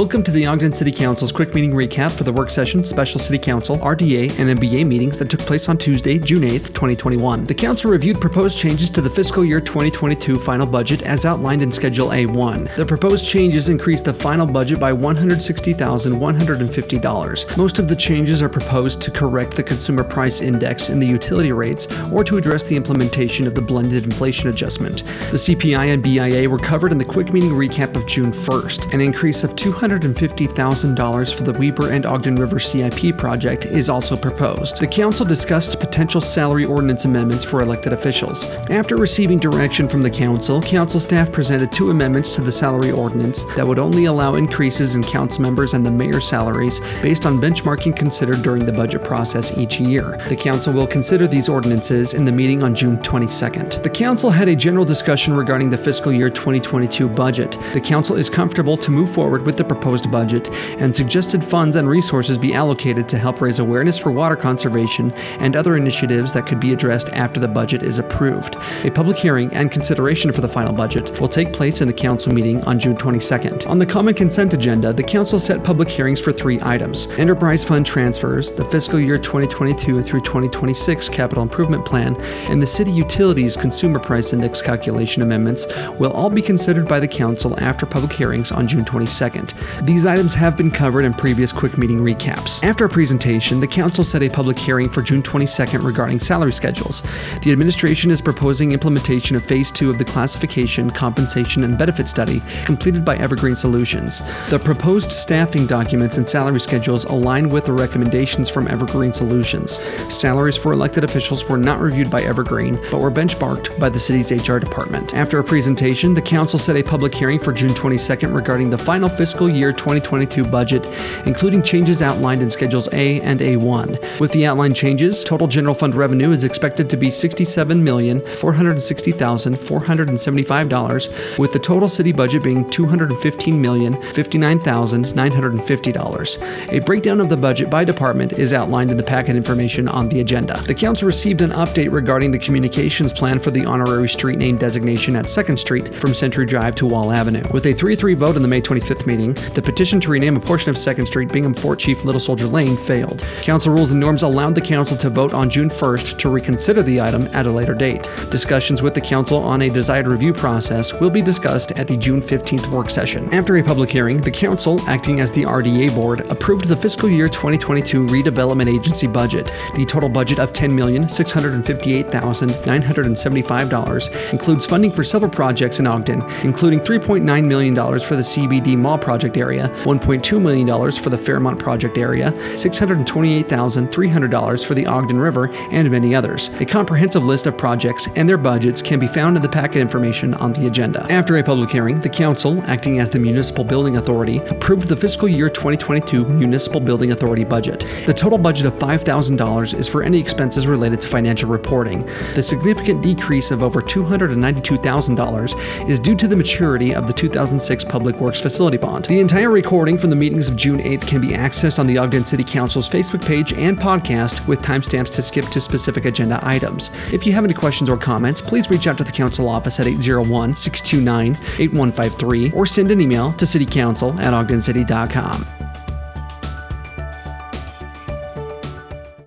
Welcome to the Ogden City Council's quick meeting recap for the work session, special city council, RDA, and MBA meetings that took place on Tuesday, June 8th, 2021. The council reviewed proposed changes to the fiscal year 2022 final budget as outlined in Schedule A1. The proposed changes increased the final budget by $160,150. Most of the changes are proposed to correct the consumer price index in the utility rates or to address the implementation of the blended inflation adjustment. The CPI and BIA were covered in the quick meeting recap of June 1st. An increase of $250,000 for the Weber and Ogden River CIP project is also proposed. The council discussed potential salary ordinance amendments for elected officials. After receiving direction from the council staff presented two amendments to the salary ordinance that would only allow increases in council members and the mayor's salaries based on benchmarking considered during the budget process each year. The council will consider these ordinances in the meeting on June 22nd. The council had a general discussion regarding the fiscal year 2022 budget. The council is comfortable to move forward with the proposed budget and suggested funds and resources be allocated to help raise awareness for water conservation and other initiatives that could be addressed after the budget is approved. A public hearing and consideration for the final budget will take place in the council meeting on June 22nd. On the common consent agenda, the council set public hearings for three items: enterprise fund transfers, the fiscal year 2022 through 2026 capital improvement plan, and the city utilities consumer price index calculation amendments will all be considered by the council after public hearings on June 22nd. These items have been covered in previous quick meeting recaps. After a presentation, the council set a public hearing for June 22nd regarding salary schedules. The administration is proposing implementation of Phase 2 of the classification, compensation, and benefit study completed by Evergreen Solutions. The proposed staffing documents and salary schedules align with the recommendations from Evergreen Solutions. Salaries for elected officials were not reviewed by Evergreen, but were benchmarked by the city's HR department. After a presentation, the council set a public hearing for June 22nd regarding the final fiscal year 2022 budget, including changes outlined in Schedules A and A1. With the outlined changes, total general fund revenue is expected to be $67,460,475, with the total city budget being $215,059,950. A breakdown of the budget by department is outlined in the packet information on the agenda. The council received an update regarding the communications plan for the honorary street name designation at 2nd Street from Century Drive to Wall Avenue. With a 3-3 vote in the May 25th meeting, the petition to rename a portion of 2nd Street, Bingham Fort Chief Little Soldier Lane, failed. Council rules and norms allowed the council to vote on June 1st to reconsider the item at a later date. Discussions with the council on a desired review process will be discussed at the June 15th work session. After a public hearing, the council, acting as the RDA board, approved the fiscal year 2022 redevelopment agency budget. The total budget of $10,658,975 includes funding for several projects in Ogden, including $3.9 million for the CBD Mall project area, $1.2 million for the Fairmont project area, $628,300 for the Ogden River, and many others. A comprehensive list of projects and their budgets can be found in the packet information on the agenda. After a public hearing, the council, acting as the Municipal Building Authority, approved the fiscal year 2022 Municipal Building Authority budget. The total budget of $5,000 is for any expenses related to financial reporting. The significant decrease of over $292,000 is due to the maturity of the 2006 Public Works Facility Bond. The entire recording from the meetings of June 8th can be accessed on the Ogden City Council's Facebook page and podcast with timestamps to skip to specific agenda items. If you have any questions or comments, please reach out to the council office at 801-629-8153 or send an email to citycouncil@ogdencity.com.